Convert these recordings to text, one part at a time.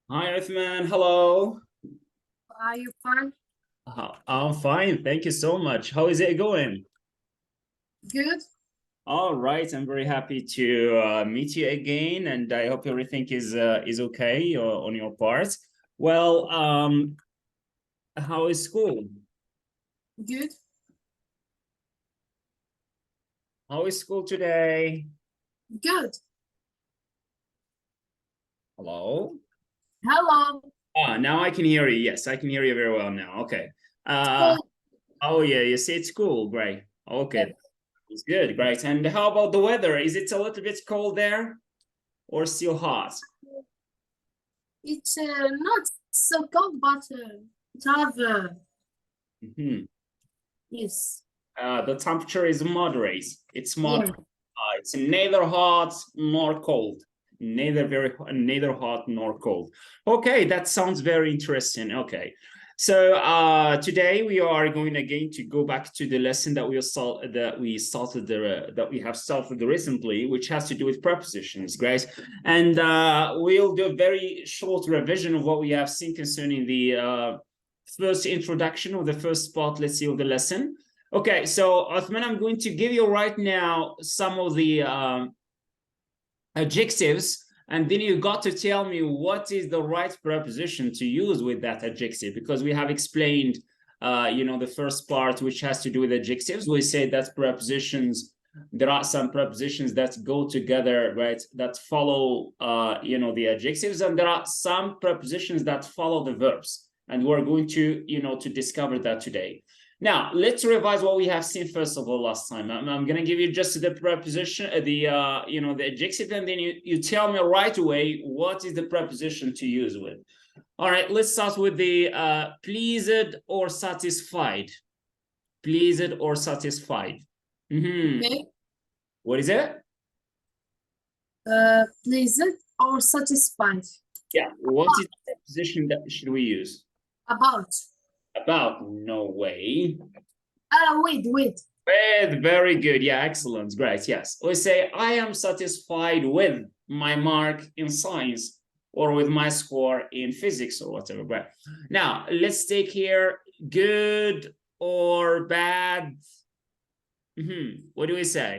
Hi, Othmane. Hello. Are you fine? I'm fine. Thank you so much. How is it going? Good? All right. I'm very happy to meet you again, and I hope everything is okay on your part. Well, how is school? Good? How is school today? Good. Hello. Hello. Now I can hear you. Yes, I can hear you very well now. Okay. Uh, School. oh yeah, you say it's cool. Great. Yes. Okay, it's good. Great. And how about the weather? Is it a little bit cold there or still hot? It's not so cold, but it have Mhm. yes. The temperature is moderate. It's Yeah. moderate. It's neither hot nor cold. Neither hot nor cold. Okay, that sounds very interesting. Okay. So today we are going again to go back to the lesson that we have started recently, which has to do with prepositions, guys. And we'll do a very short revision of what we have seen concerning the first introduction or the first part, let's see, of the lesson. Okay, so Othman, I'm going to give you right now some of the adjectives, and then you got to tell me what is the right preposition to use with that adjective, because we have explained, the first part, which has to do with adjectives. We say that prepositions, there are some prepositions that go together, right, that follow, the adjectives, and there are some prepositions that follow the verbs. And we're going to discover that today. Now, let's revise what we have seen first of all last time. I'm going to give you just the preposition, the adjective, and then you tell me right away what is the preposition to use with. All right, let's start with the pleased or satisfied. Pleased or satisfied. Okay. What is it? Pleasant or satisfied? Yeah, what is the preposition that should we use? About. About, no way. Wait. Very good. Yeah, excellent. Great. Yes. We say, I am satisfied with my mark in science or with my score in physics or whatever. Right. Now, let's take here good or bad. What do we say?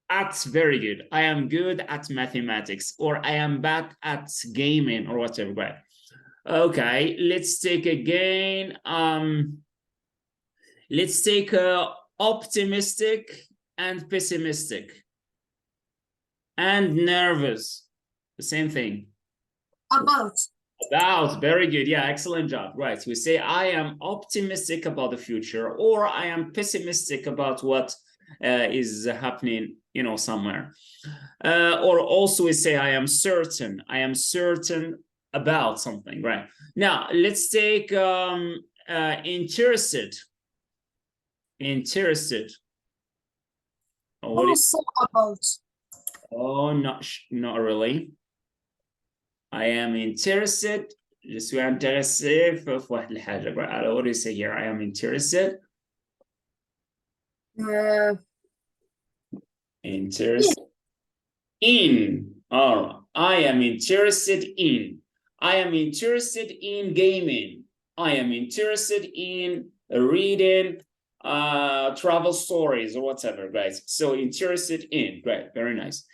At, very good. I am good at mathematics, or I am bad at gaming or whatever. Right. Okay, let's take again. Let's take optimistic and pessimistic and nervous. The same thing. About. About, very good. Yeah, excellent job. Right. We say I am optimistic about the future, or I am pessimistic about what is happening, somewhere. Or also we say I am certain. I am certain about something. Right. Now let's take interested. Interested. Oh, what is, Also about. oh, not really. I am interested. Je suis intéressé في واحد الحاجة. What do you say here? I am interested. Uh, yeah. Interested in. Oh, I am interested in. I am interested in gaming. I am interested in reading travel stories or whatever, guys. So interested in. Great, very nice.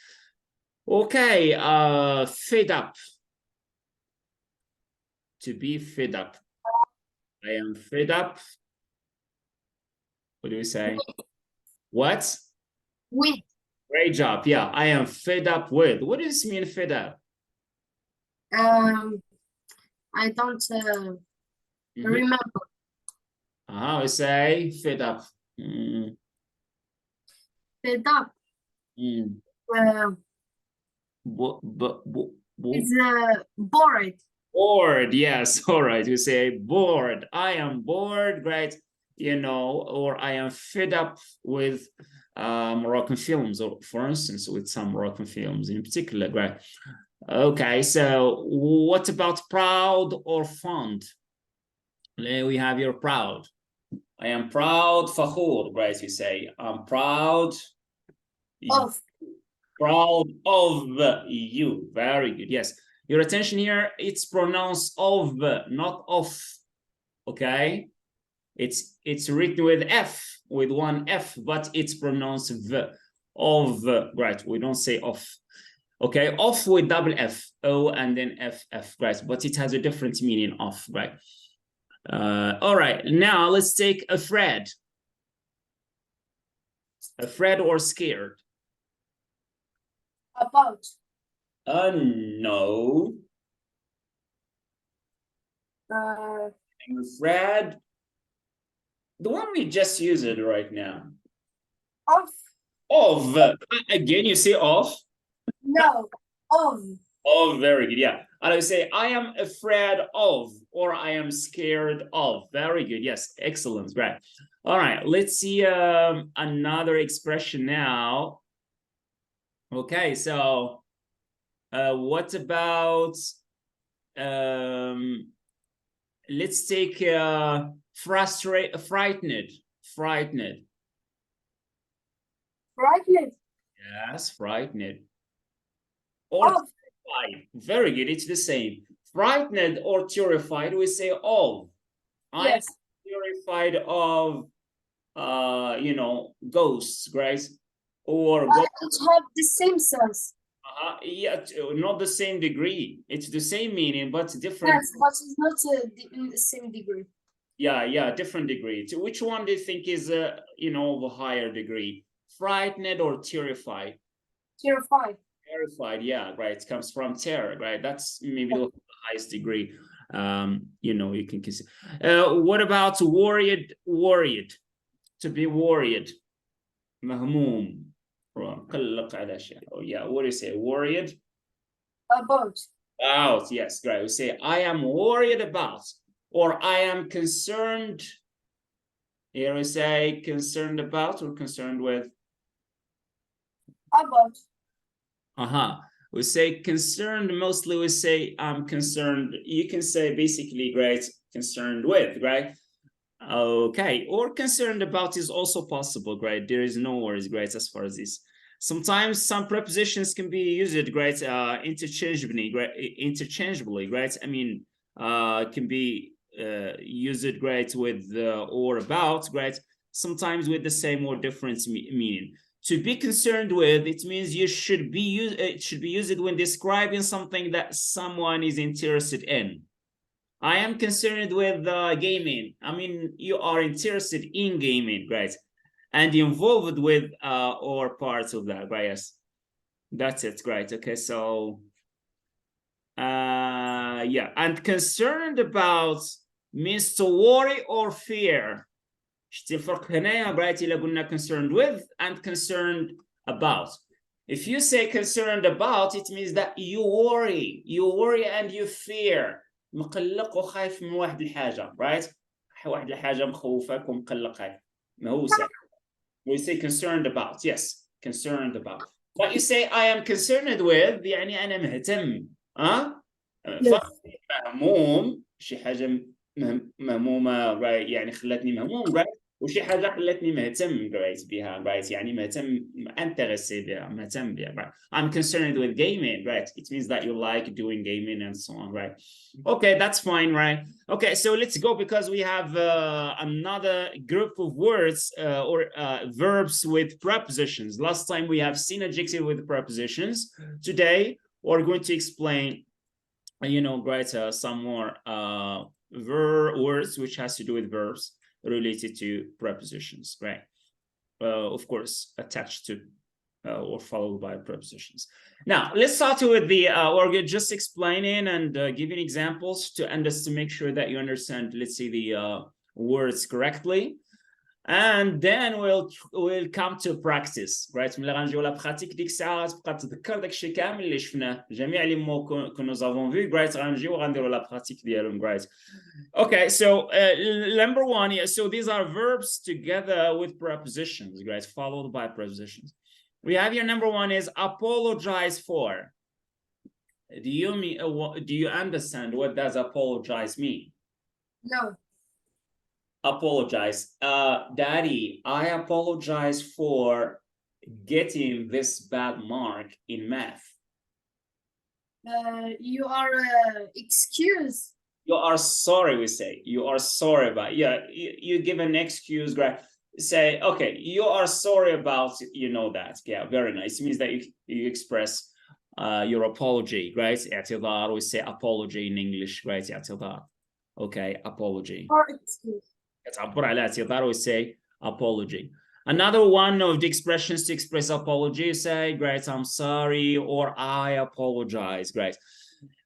Okay, fed up. To be fed up. I am fed up. What do you say? What? With. Great job. Yeah, I am fed up with. What does this mean, fed up? Um, I don't Mhm. remember. We say fed up. Fed up. Mm. Uh, Bo- bo- bo- bo- it's bored. Bored. Yes. All right. You say bored. I am bored. Great. Or I am fed up with Moroccan films, or for instance, with some Moroccan films in particular. Great. Okay. So what about proud or fond? We have your proud. I am proud, فخور, right? You say, I'm proud, Of. proud of you. Very good. Yes. Your attention here, it's pronounced of, not of. Okay, it's written with F, with one F, but it's pronounced V, of, right? We don't say off. Okay, off with double F, O and then F, right? But it has a different meaning of, right? All right, now let's take afraid. Afraid or scared? About. No. I'm afraid. The one we just used it right now. Of. Of. Again, you say of. No. Of. Oh, very good. Yeah. And I say, I am afraid of, or I am scared of. Very good. Yes. Excellent. Right. All right. Let's see another expression now. Okay. So what about, let's take frightened. Frightened. Frightened. Yes, frightened. Or terrified. Very good. It's the same. Frightened or terrified, we say of. Yes. I'm terrified of, you know, ghosts, right? Or It have the same sense. yeah, not the same degree. It's the same meaning, but different. Yes, but it's not in the same degree. Yeah, different degree. So which one do you think is, you know, of a higher degree? Frightened or terrified? Terrified. Terrified, yeah, right. It comes from terror, right? That's maybe the highest degree. You know, you can consider. What about worried? Worried. To be worried. مهموم. قلق على شيء. Oh, yeah, what do you say? Worried? About. About, yes, great. We say, I am worried about, or I am concerned. Here we say concerned about or concerned with. About. We say concerned, mostly we say I'm concerned. You can say basically, great, concerned with, right? Okay, or concerned about is also possible, great. There is no worries, great, as far as this. Sometimes some prepositions can be used, great, interchangeably, great. I mean, can be used, great, with or about, great. Sometimes with the same or different meaning. To be concerned with, it means you should be used. It should be used when describing something that someone is interested in. I am concerned with gaming. I mean, you are interested in gaming, right? And involved with or parts of that, right? Yes, that's it, right? Okay, so yeah, and concerned about means to worry or fear. شتي الفرق هنايا برايتي إلا قلنا concerned with and concerned about. If you say concerned about, it means that you worry and you fear. مقلق وخايف من واحد الحاجة, right? واحد الحاجة مخوفك ومقلقك. مهووسة. We say concerned about, yes, concerned about. But you say I am concerned with, يعني أنا مهتم. مهموم شي حاجة مهمومة, right? يعني خلتني مهموم, right? وشي حاجة خلتني مهتم, right, بها, right? يعني مهتم, انترسي بها, مهتم بها, right? I'm concerned with gaming, right? It means that you like doing gaming and so on, right? Okay, that's fine, right? Okay, so let's go because we have another group of words or verbs with prepositions. Last time we have seen adjective with prepositions. Today, we're going to explain, you know, right, some more words which has to do with verbs related to prepositions, right? Of course, attached to or followed by prepositions. Now, let's start with the, we're just explaining and giving examples to make sure that you understand, let's say, the words correctly. And then we'll come to practice, right? ملي غنجيو لا براتيك ديك الساعه تبقى تذكر داكشي كامل اللي شفناه, جميع لي مو que nous avons vu, right? غنجيو وغنديروا لا براتيك ديالهم, right? Okay, so number one, yeah, so these are verbs together with prepositions, right? Followed by prepositions. We have your number one is apologize for. Do you understand what does apologize mean? No. Apologize. Daddy, I apologize for getting this bad mark in math. You are excuse. You are sorry, we say. You are sorry about, yeah, you give an excuse, right? Say, okay, you are sorry about, you know that. Yeah, very nice. It means that you express your apology, right? اعتذار, we say apology in English, right? اعتذار. Okay, apology. Or excuse. تعبر على اعتذار, we say apology. Another one of the expressions to express apology, say, great, I'm sorry, or I apologize, great.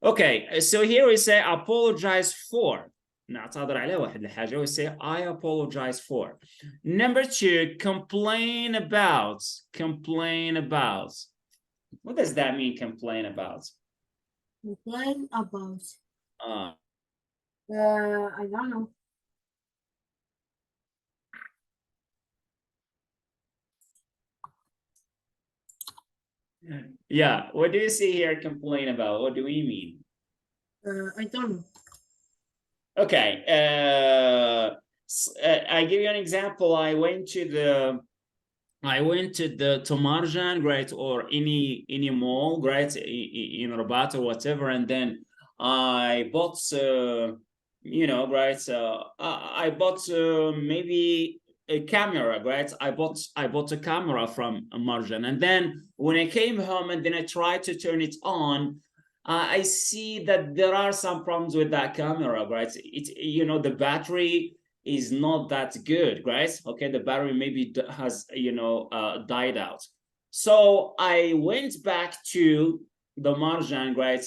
Okay, so here we say apologize for. نعتذر على واحد الحاجة, we say I apologize for. Number two, complain about. Complain about. What does that mean, complain about? Complain about. Uh, I don't know. yeah, what do you see here, complain about? What do we mean? I don't know. Okay, I give you an example. I went to to Marjan, right, or any mall, right, in Rabat or whatever, and then I bought, you know, right, I bought maybe a camera, right? I bought a camera from Marjan, and then when I came home and then I tried to turn it on, I see that there are some problems with that camera, right? You know, the battery is not that good, right? Okay, the battery maybe has, you know, died out. So I went back to the Marjan, right,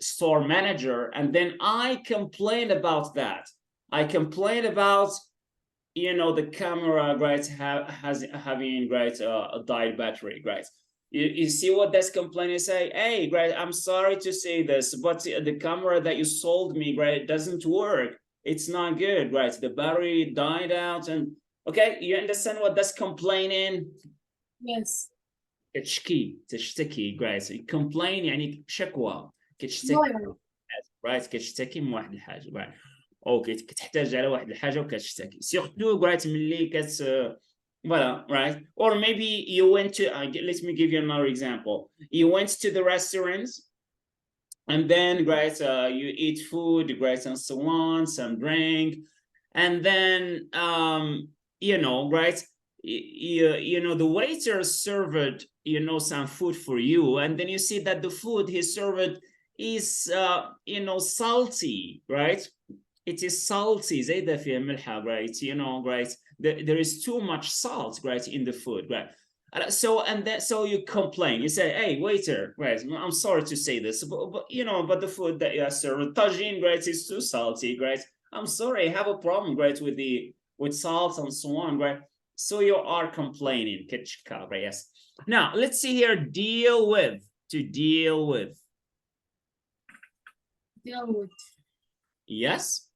store manager, and then I complained about that. I complained about, you know, the camera, right, having, right, a died battery, right. You see what this complaint is say? Hey, right, I'm sorry to say this, but the camera that you sold me, right, doesn't work. It's not good, right? The battery died out, and okay, you understand what that's complaining? Yes. تشتكي, right? Complain يعني شكوى. كتشتكي, Lawyer. right? كتشتكي من واحد الحاجة, right? اوكي, كتحتاج على واحد الحاجة وكتشتكي. سيرتو, right, ملي voilà, right? Or maybe you went to, let me give you another example. You went to the restaurants, and then, right, you eat food, right, and so on, some drink, and then, you know, right, you know, the waiter served, you know, some food for you, and then you see that the food he served is, you know, salty, right? It is salty, زي ده فيه ملحة, right? You know, right? There is too much salt, right, in the food, right? So, and then, so you complain, you say, hey, waiter, right, I'm sorry to say this, but you know, but the food that you are served, tagine, right, is too salty, right? I'm sorry, I have a problem, right, with salt and so on, right? So you are complaining, yes. Now, let's see here, deal with, to deal with. Deal with. Yes?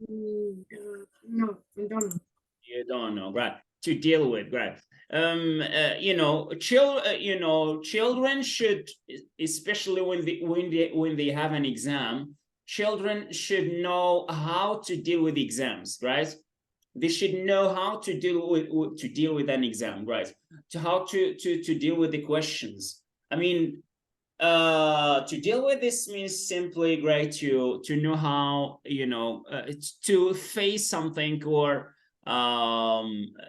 No, I don't know. You don't know, right? To deal with, right? You know, children should, especially when they have an exam, children should know how to deal with exams, right? They should know how to deal with an exam, right? To deal with the questions. I mean, to deal with this means simply, right, to know how, you know, to face something, or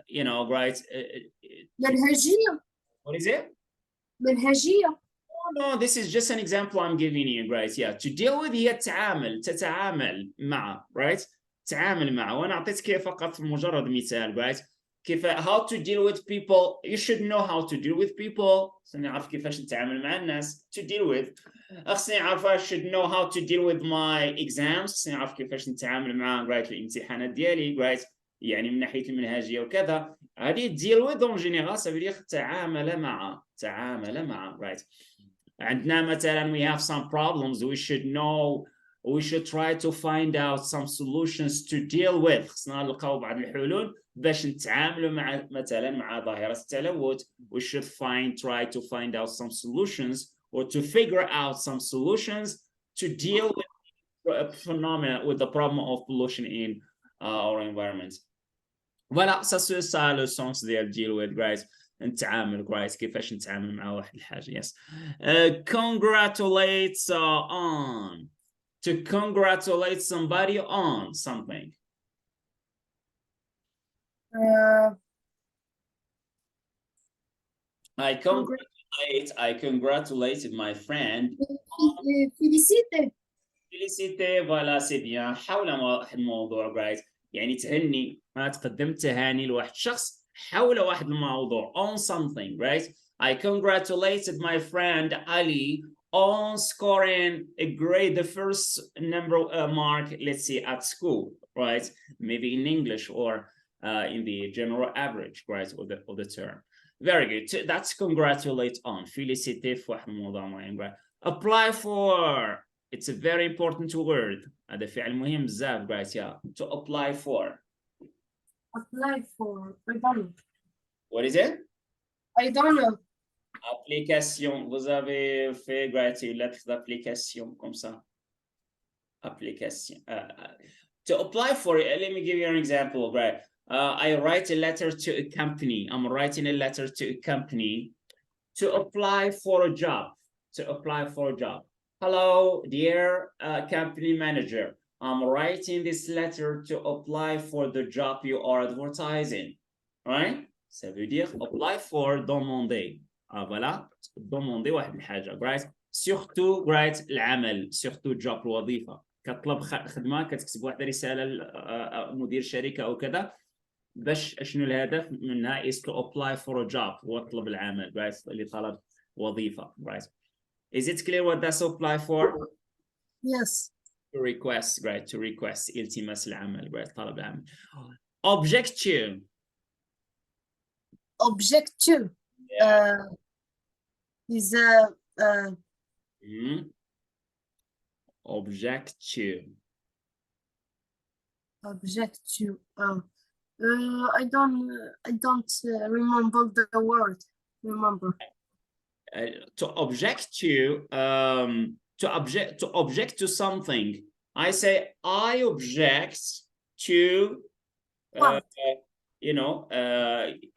you know, right, منهجية. what is it? منهجية. Oh, no, this is just an example I'm giving you, right? Yeah, to deal with هي تتعامل مع, right? تعامل مع, وانا اعطيتك فقط مجرد مثال, right? كيف, how to deal with people. You should know how to deal with people. خصني اعرف كيفاش نتعامل مع الناس. To deal with. خصني اعرف, I should know how to deal with my exams. خصني اعرف كيفاش نتعامل مع, right, الامتحانات ديالي, right? يعني من ناحية المنهجية وكذا. هذه deal with en général, ça veut dire تعامل مع, right? عندنا مثلا, we have some problems, we should know, we should try to find out some solutions to deal with. خصنا نلقاو بعض الحلول باش نتعاملوا مع مثلا مع ظاهرة التلوث. We should try to find out some solutions, or to figure out some solutions to deal with phenomena, with the problem of pollution in our environment. Voilà, ça c'est ça le sens de deal with, guys. نتعامل كويس كيفاش نتعامل مع واحد الحاجة. yes. Congratulate on. To congratulate somebody on something. I congratulated my friend. Féliciter. Féliciter, voilà, c'est bien. حول واحد الموضوع guys. يعني تهني، ما تقدم تهاني لواحد شخص حول واحد الموضوع on something, right? I congratulated my friend Ali on scoring a grade, the first number mark, let's say at school, right? Maybe in English or in the general average, right, of the term. Very good. That's congratulate on. Féliciter في واحد الموضوع معين, right? Apply for. It's a very important word. هذا فعل مهم بزاف, guys. Yeah. To apply for. Apply for. I don't know. What is it? I don't know. Application. Vous avez fait, guys, une lettre d'application comme ça. Application. To apply for it, let me give you an example, right? I write a letter to a company. I'm writing a letter to a company to apply for a job. To apply for a job. Hello, dear company manager. I'm writing this letter to apply for the job you are advertising. Right? Ça veut dire apply for, demander. Voilà. Demander واحد الحاجة. Right? Surtout, right, العمل. Surtout job, الوظيفة. كطلب خدمة كتكتب واحد رسالة لمدير شركة أو كذا. باش شنو الهدف منها is to apply for a job. هو طلب العمل. Right? اللي طلب وظيفة. Right? Is it clear what that's apply for? Yes. To request, right? To request التماس العمل, right? طلب العمل. Object to. Object to. Yeah. Is Object to. Object to. I don't remember the word. Remember. To object to. To object to something. I say I object to. You know,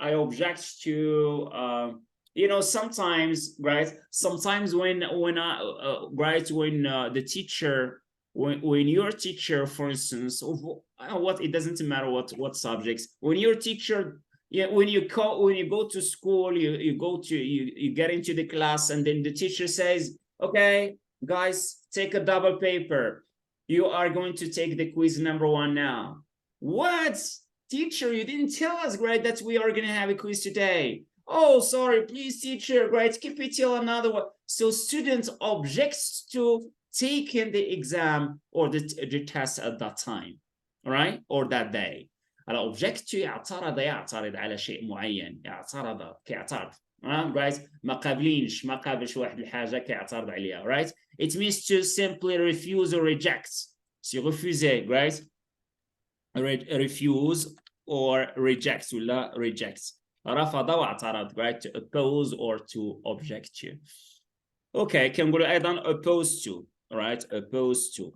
I object to. You know, sometimes, right? Sometimes when the teacher, when your teacher, for instance, what it doesn't matter what subjects, when your teacher, yeah, when you go to school, you get into the class, and then the teacher says, okay, guys, take a double paper. You are going to take the quiz number 1 now. What? Teacher, you didn't tell us, right, that we are going to have a quiz today. Oh, sorry, please, teacher, right, keep it till another one. So students objects to taking the exam or the test at that time, right, or that day. على object to يعترض على شيء معين. يعترض كيعترض. Right? ما قابلش واحد الحاجة كيعترض عليها. Right? It means to simply refuse or reject. Si refuser, right? Refuse or reject ولا reject. رفض واعترض, right? To oppose or to object to. Okay, كنقولوا أيضا oppose to, right? Oppose to.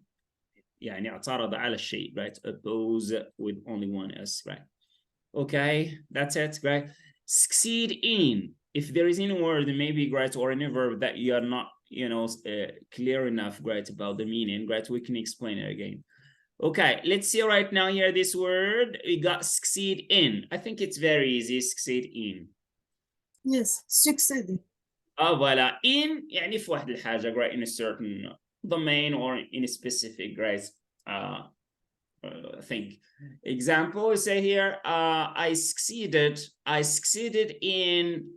يعني اعترض على الشيء, right? Oppose with only one S, right? Okay, that's it, right? Succeed in. If there is any word, maybe, right, or any verb that you are not, you know, clear enough, right, about the meaning, right, we can explain it again. Okay, let's see right now here this word. We got succeed in. I think it's very easy, succeed in. Yes, succeed. Voilà. In يعني في واحد الحاجة, right, in a certain domain or in a specific, right, thing. Example, we say here, I succeeded in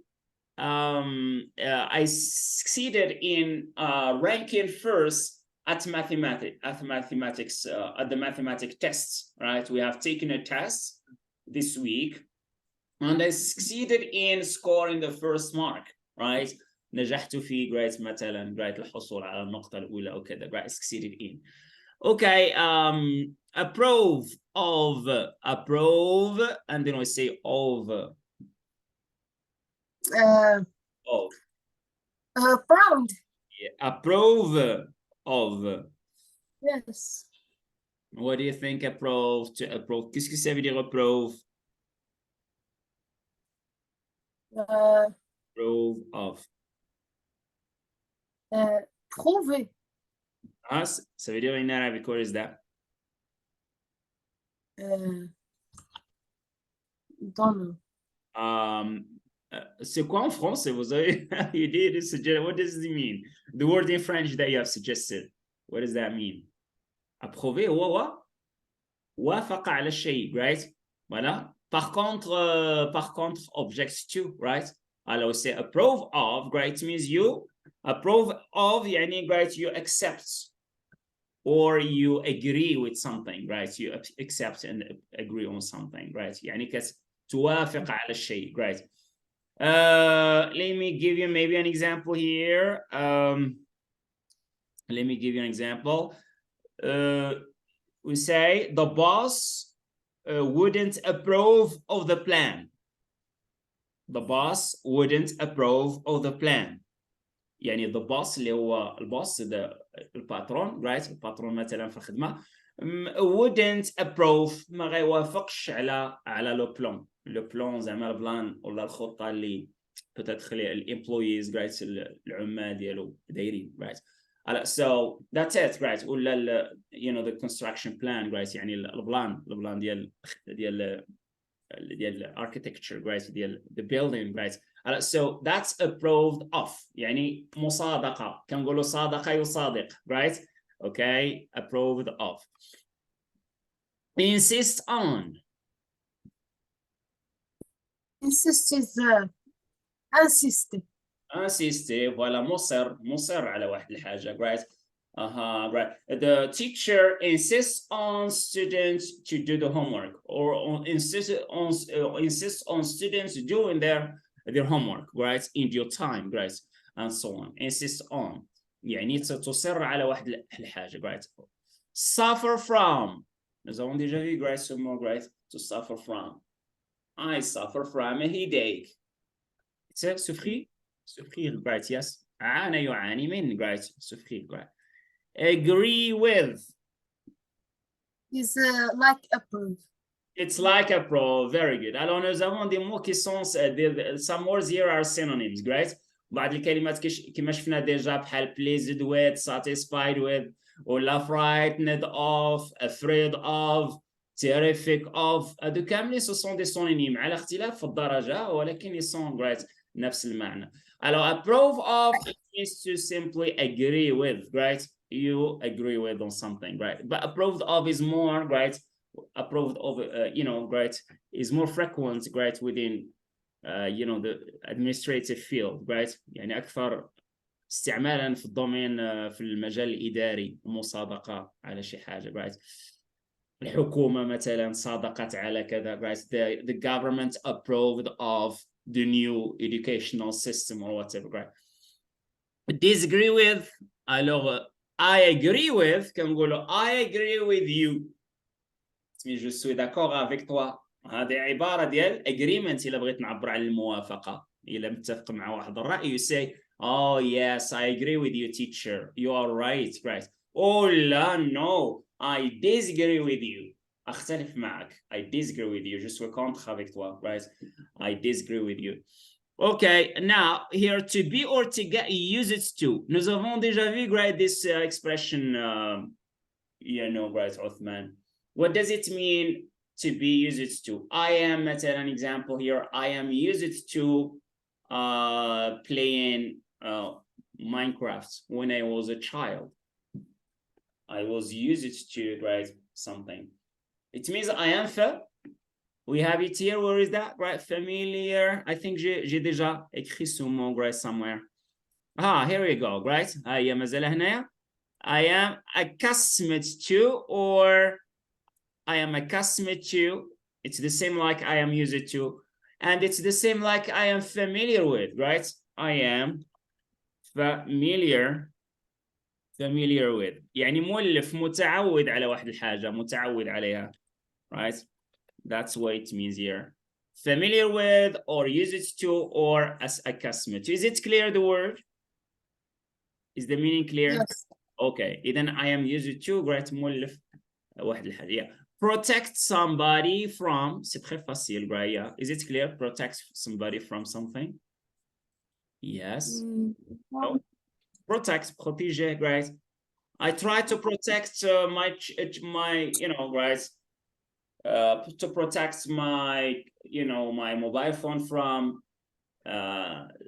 ranking first at mathematics, at the mathematics tests, right? We have taken a test this week, and I succeeded in scoring the first mark, right? نجحت في grade مثلا grade الحصول على النقطة الأولى أو كذا, right? Succeeded in. Okay, approve of, and then we say of. Proud. Yeah, approve of. Yes. What do you think approve? To approve, qu'est-ce que ça veut dire approve? Approve of. Prouver. Us, ça veut dire in Arabic, what is that? Don't C'est quoi en français? Vous avez, you did suggest, what does it mean? The word in French that you have suggested, what does that mean? Approuver, هو وافق على الشيء, right? Voilà. Par contre, object to, right? Alors, c'est approve of, right? Means you approve of, يعني, right? You accept or you agree with something, right? You accept and agree on something, right? يعني توافق على الشيء, right? Let me give you maybe an example here. Let me give you an example. We say the boss wouldn't approve of the plan. The boss wouldn't approve of the plan. يعني the boss اللي هو البوس الباترون, right? الباترون مثلا في الخدمة wouldn't approve, ما غيوافقش على لو بلان زعما البلان ولا الخطة اللي بتدخل الامبلويز, right? العمال ديالو دايرين, right? So that's it, right? ولا you know the construction plan, right? يعني البلان ديال architecture, right? ديال the building, right? So that's approved of, يعني مصادقة, كنقولوا صادقة يصادق, right? Okay, approved of. Insist on. insist is insist. Insist, voilà, مصر على واحد الحاجة, right? Right. The teacher insists on students to do the homework, or insists on students doing their homework, right? In due time, right? And so on. Insist on. يعني تصر على واحد الحاجة, right? Suffer from. Nous avons déjà vu, right? Ce mot, right? To suffer from. I suffer from a headache. C'est souffrir, right? Yes. أنا يعاني من, right? souffrir, right? Agree with is like approve. It's like approve. Very good. Alors nous avons des mots qui sont some words here are synonyms, great. بعض الكلمات كما شفنا ديجا بحال pleased with, satisfied with, ولا frightened of, afraid of, terrific of. هادو كاملين ce sont des synonymes على اختلاف في الدرجة, ولكن ils sont great نفس المعنى. Alors approve of is to simply agree with, right? You agree with on something, right? But approved of is more, right? Approved of, you know, right, is more frequent, right, within, you know, the administrative field, right? يعني أكثر استعمالا في الدومين في المجال الإداري, المصادقة على شيء حاجة, right? الحكومة مثلا صادقت على كذا, right? The government approved of the new educational system or whatever, right? Disagree with, alors I agree with, كنقولوا I agree with you. je suis d'accord avec toi. هذه عبارة ديال agreement. إلا بغيت نعبر عن الموافقة, إلا متفق مع واحد الرأي, you say, oh yes, I agree with you, teacher. You are right, right? Oh لا, no, I disagree with you. أختلف معك. I disagree with you. Je suis contre avec toi, right? I disagree with you. Okay, now here to be or to get, use it to. Nous avons déjà vu, right, this expression, you know, right, Othmane. What does it mean to be used to? I am, مثلا, an example here. I am used to playing Minecraft when I was a child. I was used to, right, something. It means I am we have it here. Where is that? Right, familiar. I think j'ai déjà écrit ce mot, right, somewhere. Here we go, right? هي مازال هنايا. I am accustomed to, or I am accustomed to. It's the same like I am used to, and it's the same like I am familiar with, right? I am familiar with. يعني مولف, متعود على واحد الحاجة, متعود عليها, right? That's what it means here. Familiar with, or used to, or as accustomed to. Is it clear, the word? Is the meaning clear? Yes. Okay, then I am used to, right? مولف واحد الحاجة. Yeah. protect somebody from, c'est très facile, right? Yeah. Is it clear? Protect somebody from something? Yes. No. Protect, protéger, right? I try to protect my, you know, right? To protect my, you know, my mobile phone from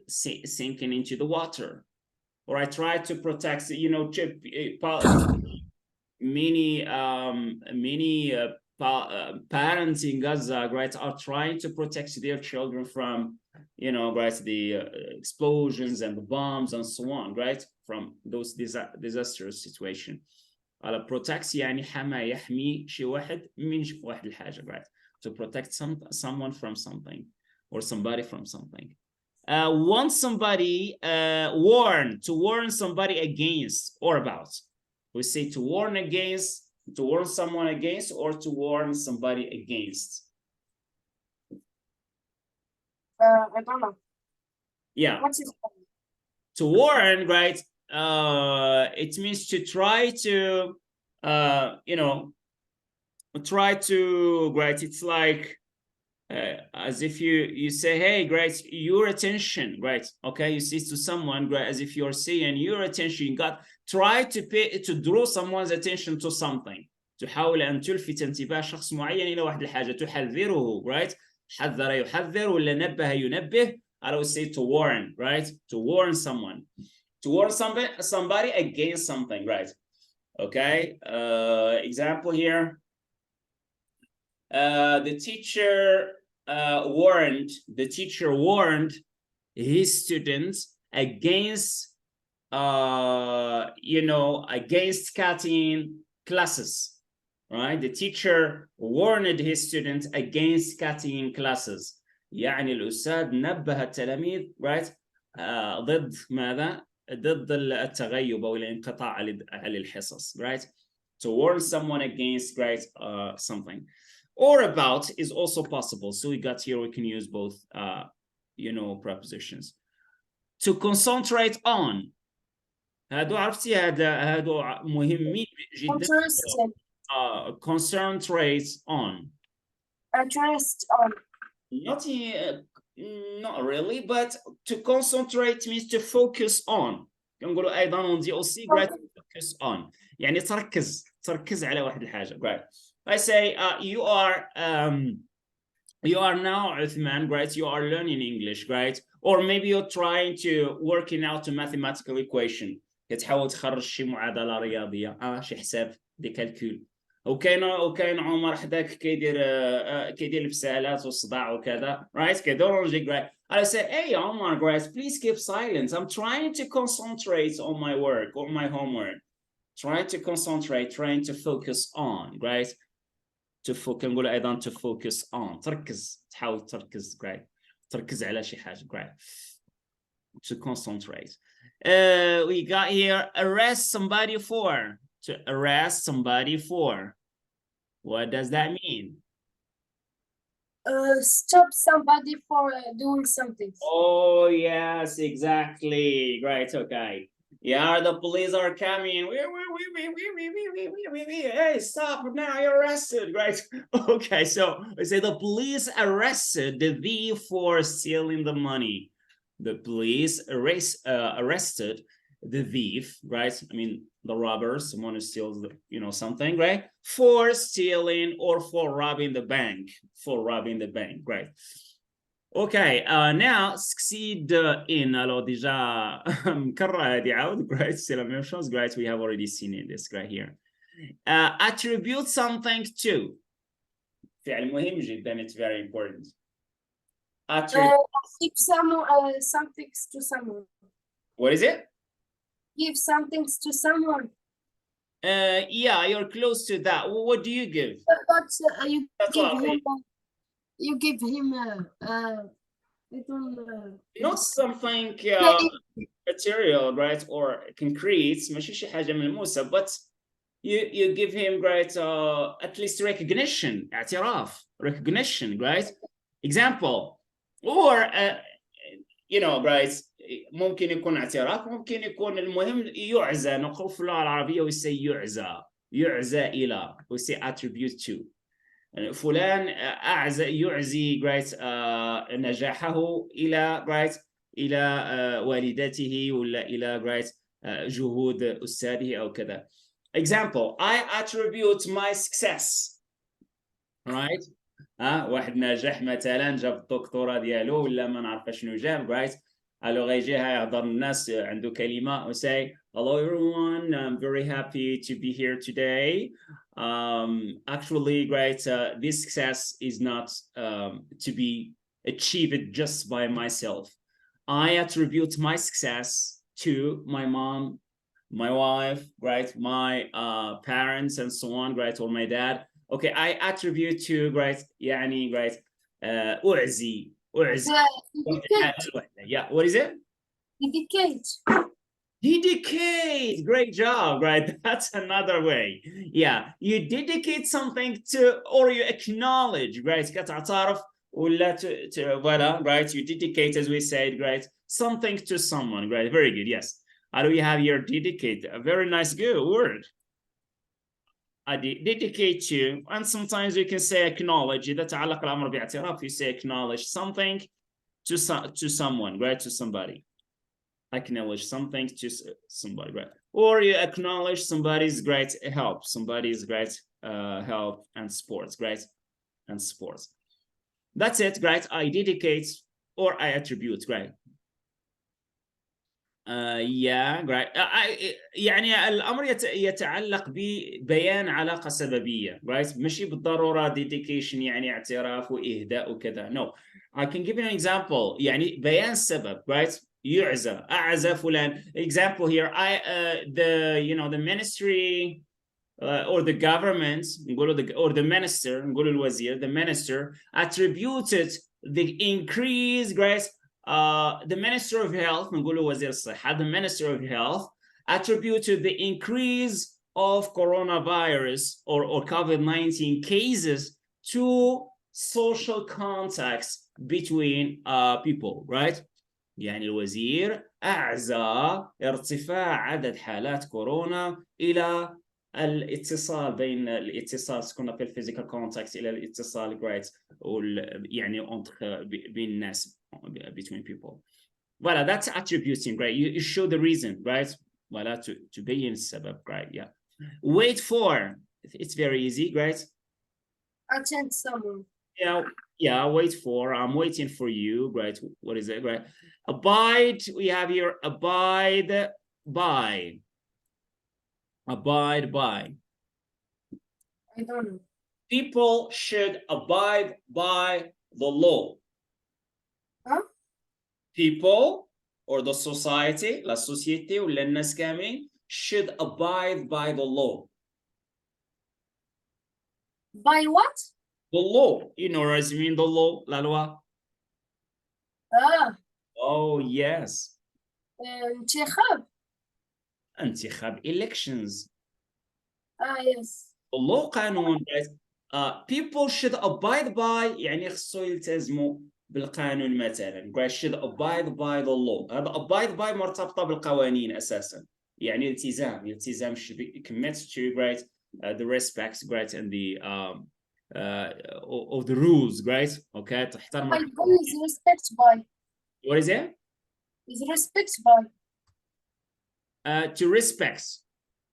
sinking into the water. Or I try to protect, you know, many parents in Gaza, right, are trying to protect their children from, you know, right, the explosions and the bombs and so on, right, from those disastrous situation. على protect يعني حمى يحمي شي واحد من واحد الحاجة, right, to protect someone from something or somebody from something. Want somebody, warn, to warn somebody against or about. We say to warn against, to warn someone against, or to warn somebody against. I don't know. Yeah. What is to warn, right? It means to try to, you know, try to, right? It's like as if you say, hey, great, your attention, right? Okay, you say to someone, right, as if you're saying your attention, you got, try to pay, to draw someone's attention to something. تحاول أن تلفت انتباه شخص معين إلى واحد الحاجة, تحذره, right? حذر يحذر ولا نبه ينبه. I would say to warn, right? To warn someone. To warn somebody against something, right? Okay, example here. The teacher warned his students against, you know, against cutting classes, right? The teacher warned his students against cutting classes. يعني الأستاذ نبه التلاميذ, right, ضد ماذا؟ ضد التغيب أو الانقطاع على الحصص, right? To warn someone against, right, something. Or about is also possible. So we got here, we can use both, you know, prepositions. To concentrate on. هادو عرفتي هادو مهمين جدا. interested? Concentrate on. Interest on. Not really, but to concentrate means to focus on. كنقولوا أيضا on the aussi, right? Focus on. يعني تركز على واحد الحاجة, right? I say, you are now, Othmane, right? You are learning English, right? Or maybe you're trying to working out a mathematical equation. كتحاول تخرج شي معادلة رياضية, شي حساب, دي كالكول. وكاين عمر حداك كيدير البسالات والصداع وكذا, right? كيدور لوجيك, right? I say, hey, Omar, guys, please keep silence. I'm trying to concentrate on my work or my homework. Trying to concentrate, trying to focus on, right? كنقول أيضا to focus on. تركز, تحاول تركز, right? تركز على شي حاجة, right? To concentrate. We got here, arrest somebody for. To arrest somebody for. What does that mean? Stop somebody for doing something. Oh, yes, exactly. Right, okay. Yeah, the police are coming. Hey, stop now, you're arrested, right? Okay, so we say the police arrested the thief for stealing the money. The police arrested the thief, right? I mean, the robber, someone who steals, you know, something, right? For stealing or for robbing the bank, right? Okay, now succeed in. Alors déjà مكررة هذه عاود, great, c'est la même chose, great, we have already seen it, this right here. Attribute something to. فعل مهم جدا, it's very important. Give someone something to someone. What is it? Give something to someone. Yeah, you're close to that. What do you give? But you That's give what him. You give him not something material, right, or concrete, ماشي شي حاجة ملموسة, but you give him, right, at least recognition, اعتراف, recognition, right? Example, or you know, right, ممكن يكون اعتراف, ممكن يكون المهم يعزى. نقول في اللغة العربية we say يعزى إلى, we say attribute to. فلان يعزي great نجاحه إلى great إلى والدته ولا إلى great جهود أستاذه أو كذا. Example, I attribute my success, right? واحد ناجح مثلا جاب الدكتوراه ديالو ولا ما نعرف شنو جاب right. الو غيجي يهضر الناس عنده كلمه و say hello everyone, I'm very happy to be here today. Actually great, this success is not to be achieved just by myself. I attribute my success to my mom, my wife, right, my parents and so on, right, or my dad. Okay, I attribute to great يعني great أعزي yeah, what is it? Dedicate. Dedicate. Great job, right? That's another way. Yeah, you dedicate something to, or you acknowledge, right? كتعترف ولا voilà, right? You dedicate, as we said, right? Something to someone, right? Very good, yes. How do we have here dedicate? A very nice, good word. I dedicate to, and sometimes you can say acknowledge. إذا تعلق الأمر باعتراف, you say acknowledge something to someone, right? To somebody. Acknowledge something to somebody, right? Or you acknowledge somebody's great help, somebody's great help and sports, great and sports. That's it, great. I dedicate or I attribute, great. yeah, great. يعني الأمر يتعلق ببيان علاقة سببية, right? ماشي بالضرورة dedication يعني اعتراف وإهداء وكذا. No, I can give you an example. يعني بيان سبب, right? يعزى, أعزى فلان. Example here, the ministry or the government, or the minister, نقول الوزير, the minister attributed the increase, right? The Minister of Health, نقوله وزير الصحة, the Minister of Health attributed the increase of coronavirus or COVID-19 cases to social contacts between people, right? يعني الوزير أعزى ارتفاع عدد حالات كورونا إلى الاتصال بين الاتصال كنا في الفيزيكال كونتاكت إلى الاتصال great يعني بين الناس between people. Voilà, that's attributing, right? You show the reason, right? Voilà, to بين السبب, right? Yeah. Wait for, it's very easy, right? Attend someone. Yeah, wait for, I'm waiting for you, right? What is it, right? Abide, we have here abide by. Abide by. I don't know. People should abide by the law. Huh? People or the society, la société ou الناس كاملين should abide by the law. By what? The law, you know, as you mean the law, la loi. Oh, yes. انتخاب elections. Yes. The law قانون, right? People should abide by يعني خصو يلتزموا بالقانون مثلا, right? Should abide by the law. هذا abide by مرتبطة بالقوانين أساسا. يعني التزام الشبه commit to, right? The respect, right? And the of the rules, right? Okay, تحترم. Is respect by. What is it? Is respect by. To respect.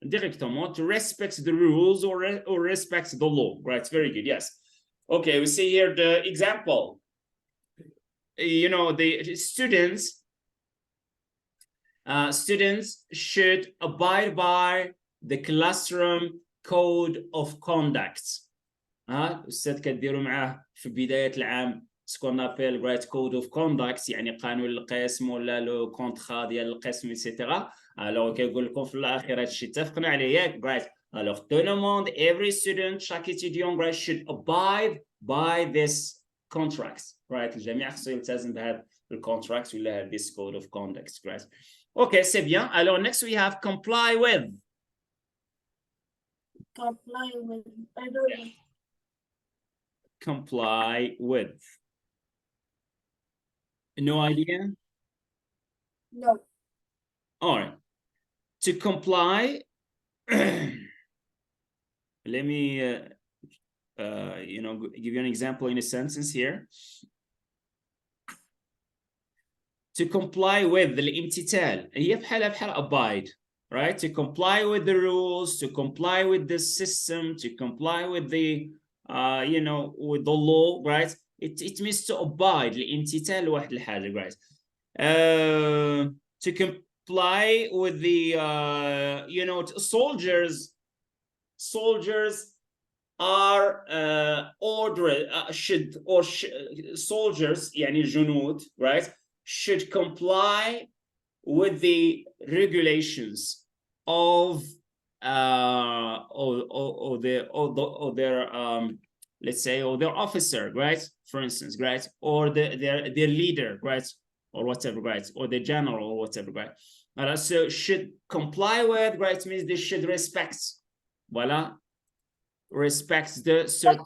Directement, to respect the rules or respect the law, right? Very good, yes. Okay, we see here the example. You know, the students should abide by the classroom code of conduct. الأستاذ كديروا معاه في بداية العام سكون ابل right code of conduct يعني قانون القسم ولا لو كونترا ديال القسم ايتترا. الوغ كيقول لكم في الاخير هادشي اتفقنا عليه ياك right. الوغ tout le monde, every student, chaque étudiant right should abide by this contracts, right? الجميع خصو يلتزم بهذا الكونتراكت ولا this code of conduct, right? Okay, c'est bien. Alors next we have comply with. Comply with. I don't know. Comply with. No idea? No. All right. To comply, let me you know, give you an example in a sentence here. To comply with الامتثال هي بحالها بحال abide, right? To comply with the rules, to comply with the system, to comply with the you know, with the law, right? It means to abide. الامتثال لواحد الحاجة, right? To comply with the you know, soldiers are ordered soldiers يعني الجنود, right, should comply with the regulations of or their let's say, or their officer, right, for instance, right, or their leader, right, or whatever, right, or the general or whatever, right. So should comply with, right, means they should respect, voila, respect the certain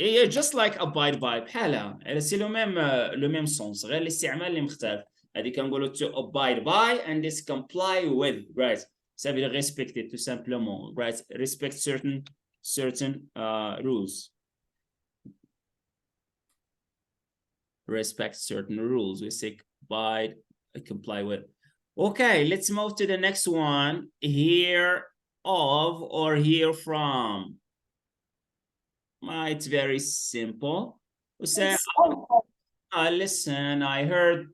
هي just like abide by بحالها سي لو ميم سونس غير الاستعمال اللي مختلف. هذه كنقولوا to abide by and is comply with, right, ça veut dire respecter tout simplement, right, respect certain rules, respect certain rules, we say abide, comply with. Okay, let's move to the next one. Hear of or hear from. It's very simple. We say, listen, I heard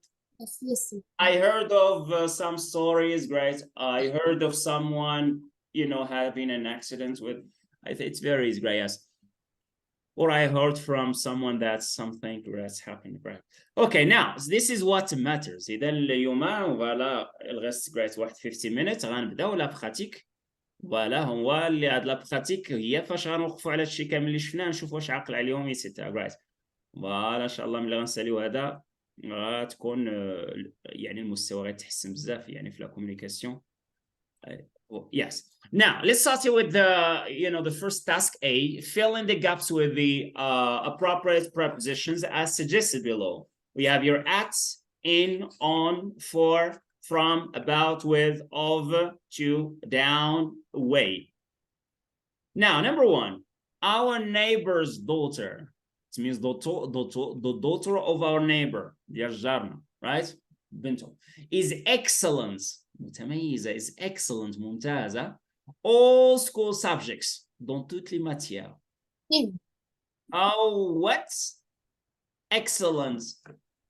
of some stories, right? I heard of someone, you know, having an accident with, I think it's very easy, right? Yes. Or I heard from someone that something that's happened, right? Okay, now this is what matters. إذا اليوم voilà الغست great واحد 50 minutes غنبداو لا براتيك. فوالا هو اللي هاد لا براتيك هي فاش غنوقفوا على هادشي كامل اللي شفناه نشوفوا واش عاقل عليهم يسيتا رايت. فوالا ان شاء الله ملي غنساليو هذا غتكون يعني المستوى غيتحسن بزاف يعني في لا كومونيكاسيون. Yes. Now let's start with the, you know, the first task A. Fill in the gaps with the appropriate prepositions as suggested below. We have your at, in, on, for, from, about, with, of, to, down, away. Now, number one, our neighbor's daughter. It means the daughter of our neighbor, right? بنته is excellent. متميزة is excellent, ممتازة. All school subjects, dans toutes les matières. Oh, what? Excellent.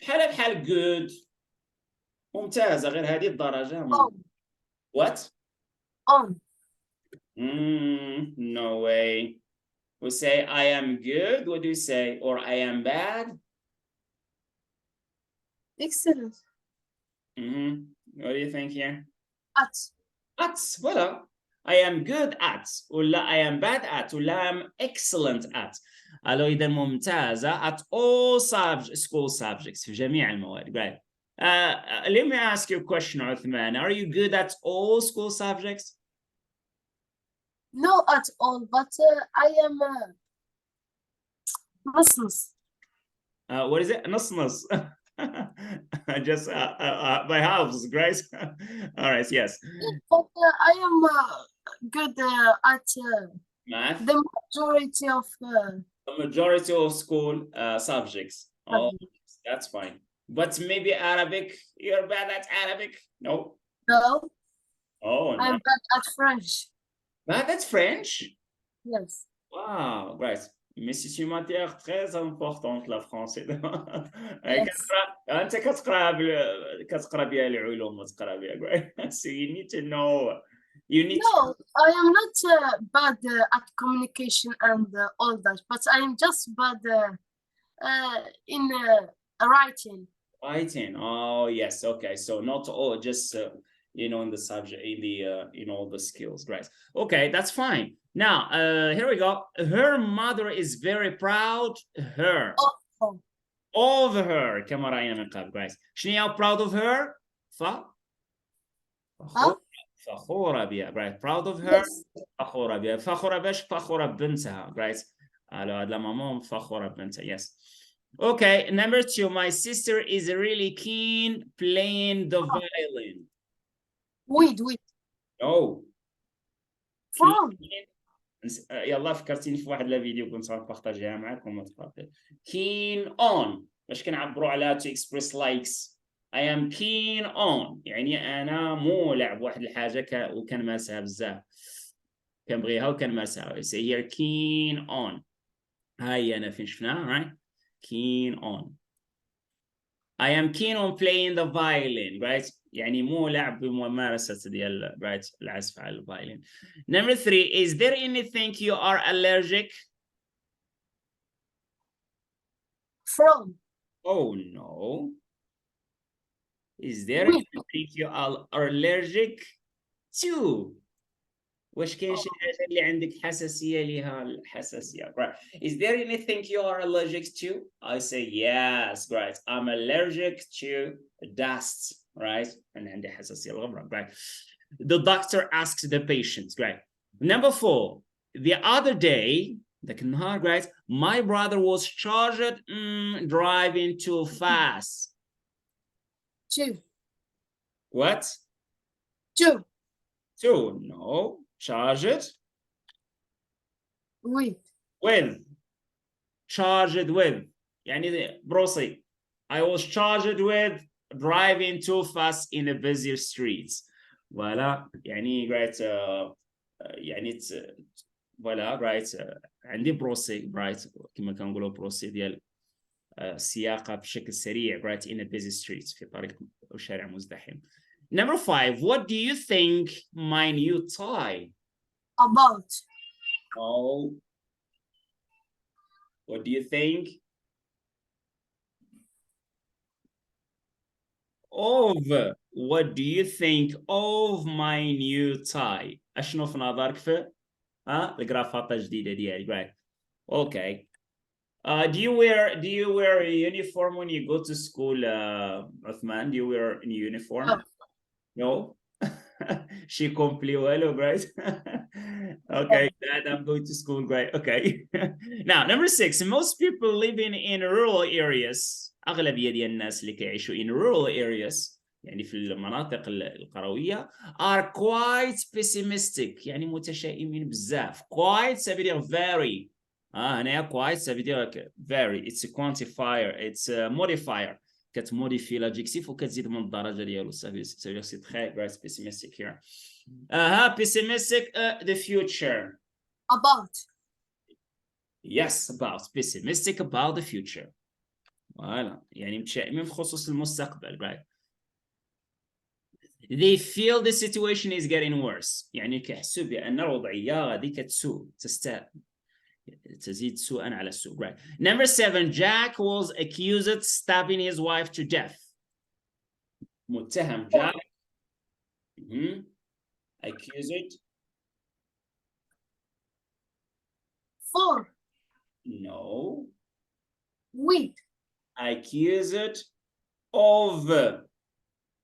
بحال good. ممتازة غير هذه الدرجة. What? On. No way. We say I am good. What do you say? Or I am bad? Excellent. What do you think here? At. Voilà. I am good at. ولا I am bad at. ولا I am excellent at. Alors إذا ممتازة at all school subjects في جميع المواد. Right. Let me ask you a question, Othmane. Are you good at all school subjects? No, at all, but I am نص. What is it? نص. Just by halves, Grace. All right, yes. But I am good at Math. the majority of The majority of school subjects. Oh, that's fine. But maybe Arabic, you're bad at Arabic? No. No. Oh, no. I'm bad at French. Bad at French? Yes. Wow, right. Mais c'est une matière très importante, la français. Yes. أنت كتقرا بها العلوم ما تقرا بها. So you need to know. You need. No, I am not bad at communication and all that, but I am just bad in writing. Writing. Oh yes. Okay. So not all, just you know, in the subject, in the in all the skills, right? Okay, that's fine. Now here we go. Her mother is very proud of her. كما رأينا من قبل, guys. شنو هي proud of her? فخورة بها, right? Proud of her. Yes. فخورة بها. فخورة باش؟ فخورة ببنتها, right? Alors la maman فخورة ببنتها. Yes. Okay, number two, my sister is really keen playing the violin. Wait. No. From. يلا فكرتيني في واحد لا فيديو كنت غنبارطاجيها معاكم ما تقاطع. keen on باش كنعبروا على to express likes. I am keen on يعني انا مولع بواحد الحاجه وكنمارسها بزاف، كنبغيها وكنمارسها. say here keen on. هاي انا فين شفناها right keen on. I am keen on playing the violin right يعني مولع بممارسة ديال right العزف على الفايلين. Number 3, is there anything you are allergic? From. Oh no. Is there With. anything you are allergic to? واش كاين شي حاجة اللي عندك حساسية ليها الحساسية right. Is there anything you are allergic to? I say yes right I'm allergic to dust right أنا عندي حساسية للغبرة right. The doctor asks the patient right. Number 4, the other day ذاك النهار right my brother was charged driving too fast. Two. What? Two. Two no charged with charged with يعني بروسي. I was charged with driving too fast in a busy streets. voilà يعني right يعني voilà right عندي بروسي right كما كنقولوا بروسي ديال السياقة بشكل سريع right in a busy streets في طريق أو شارع مزدحم. Number 5, what do you think my new tie about. Oh, what do you think of what do you think of my new tie اشنو في نظرك في الجرافطة الجديدة ديالي right okay do you wear a uniform when you go to school Othmane? Do you wear a uniform? No. She completely well, right? Okay, Dad, I'm going to school, great. Okay. Now, number 6, most people living in rural areas أغلبية ديال الناس اللي كيعيشوا in rural areas يعني في المناطق القروية are quite pessimistic يعني متشائمين بزاف. Quite ça veut dire very. هنا quite ça veut dire very. It's a quantifier. It's a modifier. كتموديفي لادجيكتيف وكتزيد من الدرجه ديالو. سي تري very pessimistic here. Pessimistic the future. About. Yes, about. Pessimistic about the future. فوالا يعني متشائمين بخصوص المستقبل right. They feel the situation is getting worse يعني كيحسوا بأن الوضعية غادي كتسوء تزيد سوءا على السوء right. Number 7, Jack was accused stabbing his wife to death. متهم Jack accused 4 no with accused of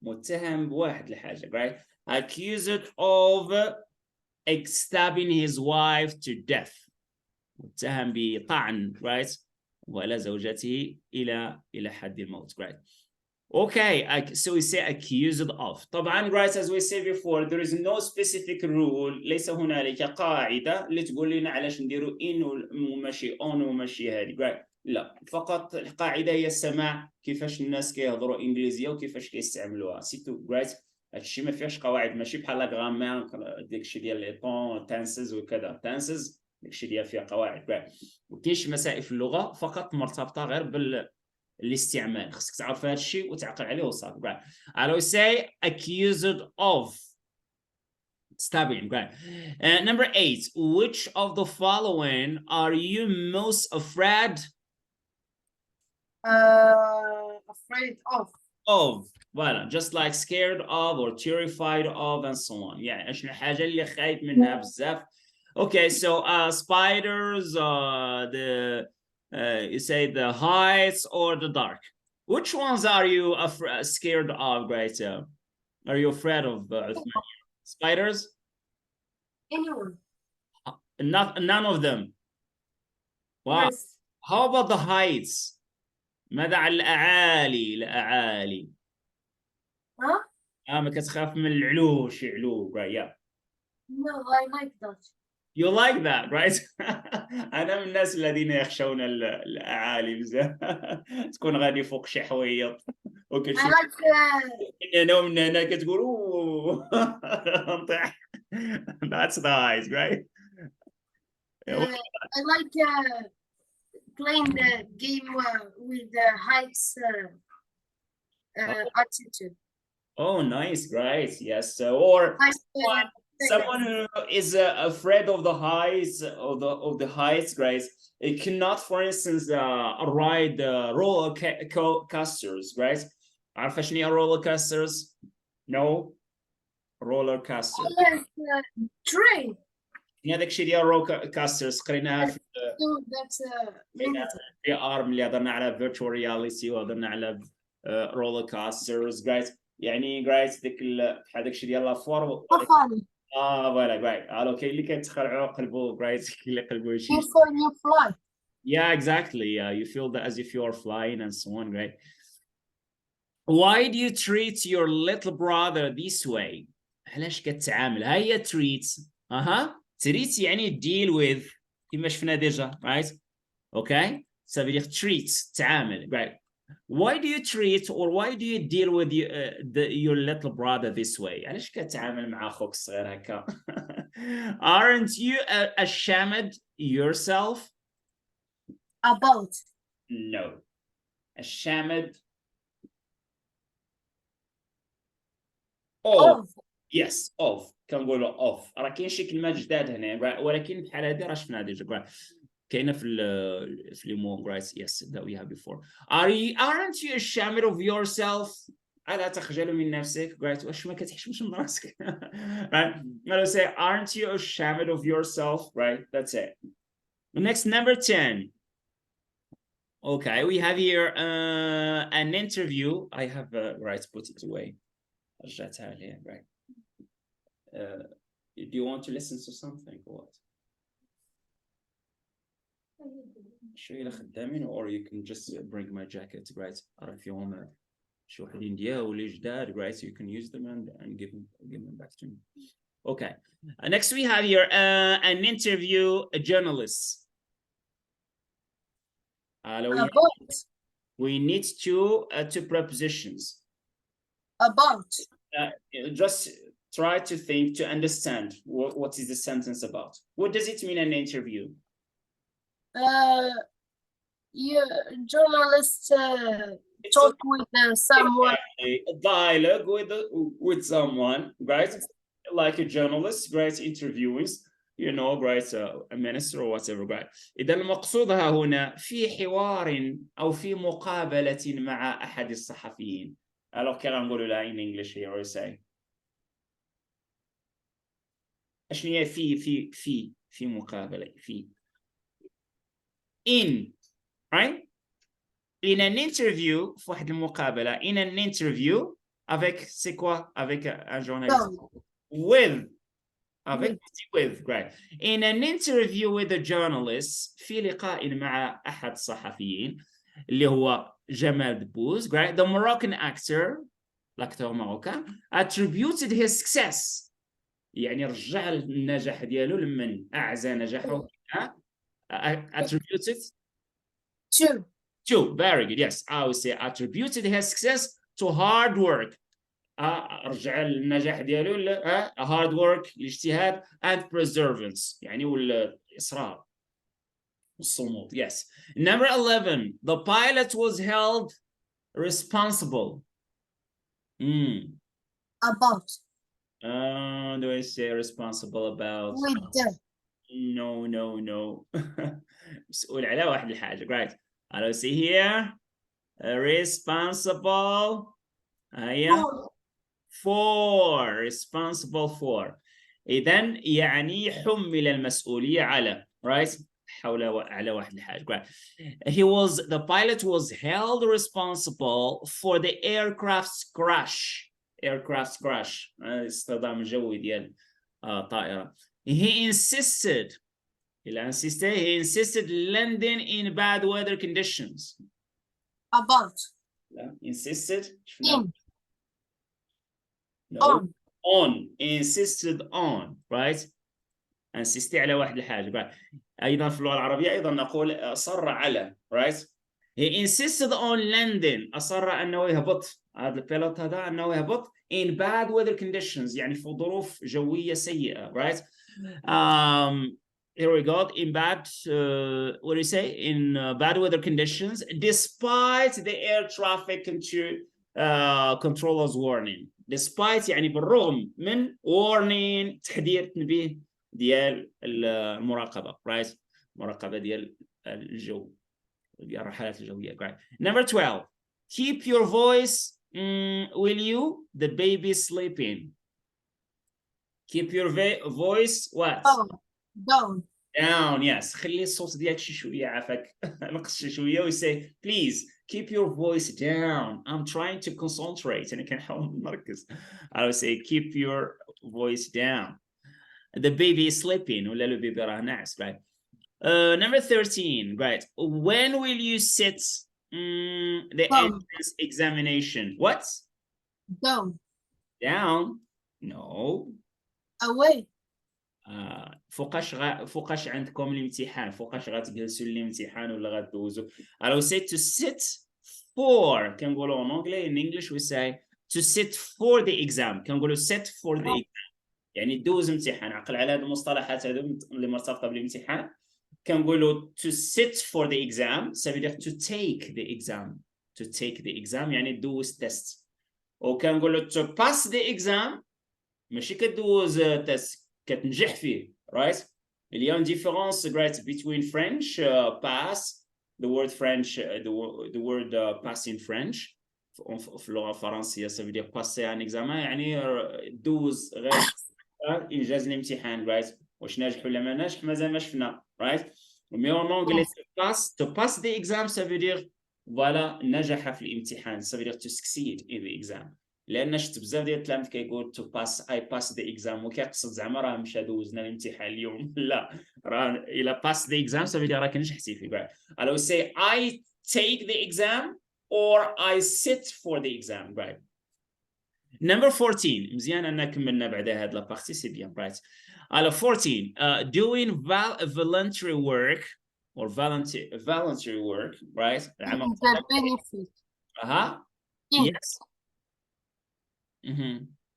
متهم بواحد الحاجة right. Accused of stabbing his wife to death متهم بطعن right ولا زوجته إلى حد الموت right. Okay, so we say accused of. طبعا right as we said before there is no specific rule ليس هنالك قاعدة اللي تقول لنا علاش نديروا in وماشي on وماشي هذه right. لا فقط القاعدة هي السماع كيفاش الناس كيهضروا إنجليزية وكيفاش كيستعملوها سيتو right. هادشي ما فيهاش قواعد ماشي بحال لا غرامير داكشي ديال لي طون تنسز وكذا تنسز داكشي ديال فيها قواعد right. وكاين شي مسائل في اللغة فقط مرتبطة غير الاستعمال خصك تعرف هذا الشيء وتعقل عليه وصافي right. I always say accused of stabbing right. Number 8, which of the following are you most afraid afraid of voilà just like scared of or terrified of and so on يعني اشنو الحاجه اللي خايف منها بزاف. Okay, so spiders the you say the heights or the dark, which ones are you scared of right. Are you afraid of spiders? anyone. None of them. Wow. Yes. How about the heights? ماذا عن الأعالي ما كتخاف من العلو شي علو right. Yeah. No, I like that. You like that, right? أنا من الناس الذين يخشون الأعالي بزاف. تكون غادي فوق شي حويط I وكتشوف like من هنا ومن هنا كتقول اوه نطيح. That's the eyes, right? I like playing the game with the heights attitude. Oh, nice, great. Yes. Or Nice, someone who is afraid of the heights of the heights, guys. It cannot, for instance, ride roller coasters, right? عارفة شنو هي roller coasters? No, roller coaster. Yes, train. هذاك الشيء ديال roller coasters قريناها في So that's في ار اللي هضرنا على فيرتشوال رياليتي وهضرنا على رولر كاسترز جرايت يعني جرايت ديك بحال داكشي ديال لافوار funny. فوالا جرايت الو كاين اللي كيتخلعوا قلبو جرايت كاين اللي قلبو شي You feel you fly. yeah exactly yeah you feel that as if you are flying and so on right why do you treat your little brother this way علاش كتعامل ها هي treat treat يعني deal with كما شفنا ديجا right okay ça veut dire treat تعامل right why do you treat or why do you deal with your little brother this way علاش كتعامل مع اخوك الصغير هكا aren't you ashamed yourself About. no ashamed of yes of كنقولوا of راه كاين شي كلمات جداد هنا ولكن بحال هذه راه شفناها ديجا كاينه في ليمون right yes that we had before aren't you ashamed of yourself ألا تخجل من نفسك right واش ما كتحشمش من راسك right I'll say aren't you ashamed of yourself right that's it next number 10 okay we have here an interview I have right put it away رجعتها عليه right do you want to listen to something or what شويه خدامين or you can just bring my jacket right راه فيهم شي وحدين ديالي جداد right you can use them and give them back to me okay next we have here an interview a journalist we need two prepositions About. Just try to think to understand what is the sentence about what does it mean an interview You journalists talk with someone. A dialogue with someone, right? Like a journalist, right? Interviewing, you know, right? A minister or whatever, right? إذا المقصود ها هنا في حوار أو في مقابلة مع أحد الصحفيين. Alors كيف نقولوا لها in English here or say? شنو هي في مقابلة في in right in an interview في واحد المقابلة in an interview avec c'est quoi avec un journaliste with avec with right in an interview with a journalist في لقاء مع أحد الصحفيين اللي هو جمال دبوز right the Moroccan actor l'acteur marocain attributed his success يعني رجع النجاح ديالو لمن أعزى نجاحه attributed to very good yes I would say attributed his success to hard work رجع النجاح ديالو hard work الاجتهاد and perseverance يعني والإصرار والصمود yes number 11 the pilot was held responsible about do I say responsible about with the no مسؤول على واحد الحاجة right I'll see here responsible for responsible for إذن يعني حمل المسؤولية على right على واحد الحاجة right the pilot was held responsible for the aircraft's crash اصطدام جوي ديال طائرة he insisted landing in bad weather conditions about insisted in no on insisted on right انسيستي على واحد الحاجه. ايضا في اللغه العربيه ايضا نقول اصر على right. he insisted on landing. اصر انه يهبط هذا البيلوت هذا انه يهبط in bad weather conditions يعني في ظروف جويه سيئه right. Here we go. In bad what do you say, in bad weather conditions despite the air traffic controllers warning. despite يعني بالرغم من warning تحذير تنبيه ديال المراقبه right. مراقبه ديال الجو ديال الرحلات الجويه right. Number 12 keep your voice will you, the baby sleeping. keep your voice what down. down. yes. خلي الصوت ديالك شي شويه عافاك نقص شي شويه ويسي please keep your voice down. I'm trying to concentrate أنا كنحاول نركز. I would say keep your voice down. The baby is sleeping ولا لو بيبي راه ناعس right. Number 13 right. When will you sit the entrance examination? What? Down. Down? No. Away. فوقاش عندكم الامتحان؟ فوقاش غتجلسوا الامتحان ولا غدوزوا؟ I will say to sit for. كنقولوا en anglais in English we say to sit for the exam. كنقولوا sit for the exam يعني دوز امتحان. عقل على هذه المصطلحات هذو اللي مرتبطه بالامتحان. كنقولوا to sit for the exam ça veut dire to take the exam. to take the exam يعني دوز تيست. وكنقولوا to pass the exam ماشي كدوز تيست كتنجح فيه right. Il y a une différence right between French pass, the word French the word pass in French في اللغه الفرنسيه ça veut dire passer un examen يعني دوز غير انجاز الامتحان right. واش ناجح ولا ما ناجح مازال ما شفنا right. mais en anglais to pass the exam ça veut dire voilà نجح في الامتحان ça veut dire to succeed in the exam. لان شفت بزاف ديال التلاميذ كيقول to pass I pass the exam وكيقصد زعما راه مشى دوزنا الامتحان اليوم لا راه الا pass the exam ça veut dire راك نجحتي فيه. I will say I take the exam or I sit for the exam right. Number 14 مزيان أننا كملنا بعد هذا لابارتي سي بيان right. على 14 doing voluntary work or voluntary work right. العمل The benefit. yes.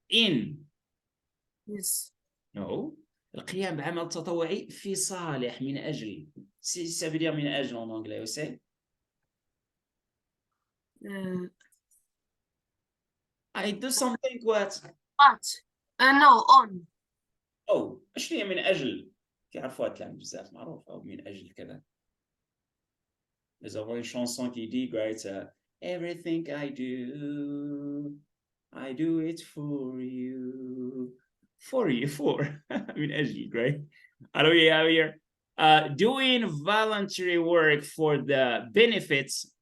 in yes. no. القيام بعمل تطوعي في صالح من أجل ça veut dire من أجل en anglais vous savez. I do something what but no on. أو شنو هي من أجل؟ كيعرفوها التلاميذ بزاف معروف أو من أجل كذا. Nous avons une chanson qui dit right everything I do it for you for من أجل right. Alors we have here doing voluntary work for the benefits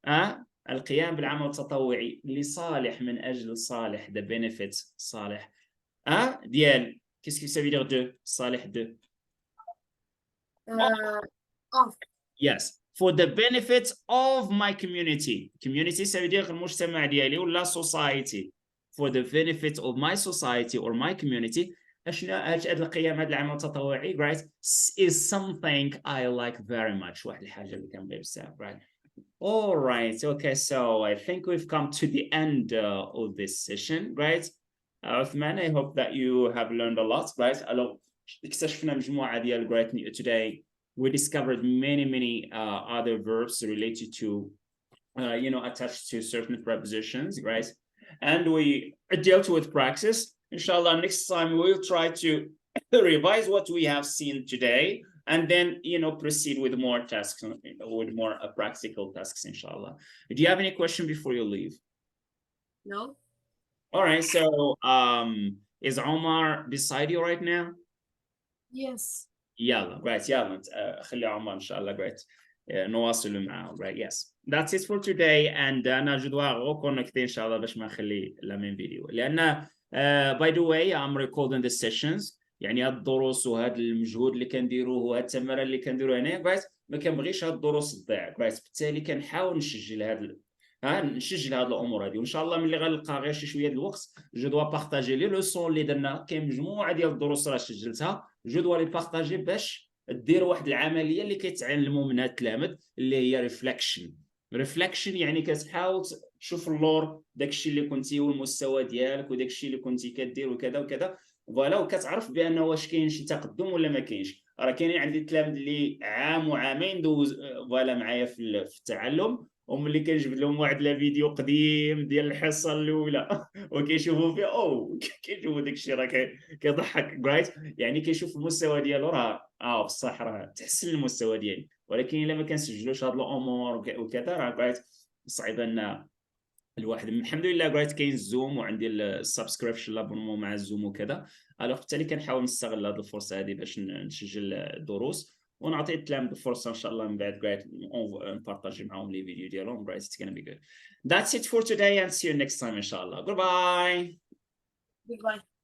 القيام بالعمل التطوعي لصالح من أجل صالح the benefits صالح ديال qu'est-ce que ça veut dire de صالح de of. yes for the benefits of my community. community ça veut dire المجتمع ديالي ولا society. for the benefits of my society or my community. هاد القيام هذا العمل التطوعي right is something I like very much. واحد الحاجة اللي كنبغي بزاف right. All right, okay, so I think we've come to the end of this session, right? Othmane, I hope that you have learned a lot, right? Alors, اكتشفنا مجموعة ديال right today. We discovered many other verbs related to, attached to certain prepositions, right? And we dealt with praxis. Inshallah, next time we'll try to revise what we have seen today. And then, proceed with more tasks, with more practical tasks, inshallah. Do you have any question before you leave? No. All right, so is Omar beside you right now? Yes. Yalla, great, yalla. خلي عمر إن شاء الله, great. نواصل معه, right, yes. That's it for today, and أنا جدوا reconnecter إن شاء الله باش ما نخلي لا من فيديو. لأن by the way, I'm recording the sessions. يعني هاد الدروس وهاد المجهود اللي كنديروه وهاد التمارين اللي كنديروه هنا right ما كنبغيش هاد الدروس تضيع right. بالتالي كنحاول نسجل هاد الامور هادي وان شاء الله ملي غنلقى غير شي شويه د الوقت جو دوا بارطاجي لي لو سون اللي درنا. كاين مجموعه ديال الدروس راه سجلتها جو دوا لي بارطاجي باش دير واحد العمليه اللي كيتعلموا منها التلاميذ اللي هي ريفليكشن يعني كتحاول تشوف اللور داكشي اللي كنتي والمستوى ديالك وداكشي اللي كنتي كدير وكذا وكذا فوالا وكتعرف بان واش كاين شي تقدم ولا ما كاينش. راه كاينين عندي التلاميذ اللي عام وعامين دوز فوالا معايا في التعلم وملي كنجبد لهم واحد لا فيديو قديم ديال الحصه الاولى وكيشوفوا فيه كيشوفوا داك الشيء راه كيضحك رايت يعني كيشوف المستوى ديالو راه بصح راه تحسن المستوى ديالي. ولكن الا ما كنسجلوش هاد الامور وكذا راه رايت صعيب ان الواحد الحمد لله قريت كاين الزوم وعندي السبسكريبشن لابونمون مع الزوم وكذا. الوغ بالتالي كنحاول نستغل هذه الفرصه هذه باش نسجل الدروس ونعطي التلاميذ الفرصه ان شاء الله من بعد قريت نبارطاجي معاهم لي فيديو ديالهم قريت it's gonna be good. That's it for today and see you next time ان شاء الله. Goodbye. Goodbye.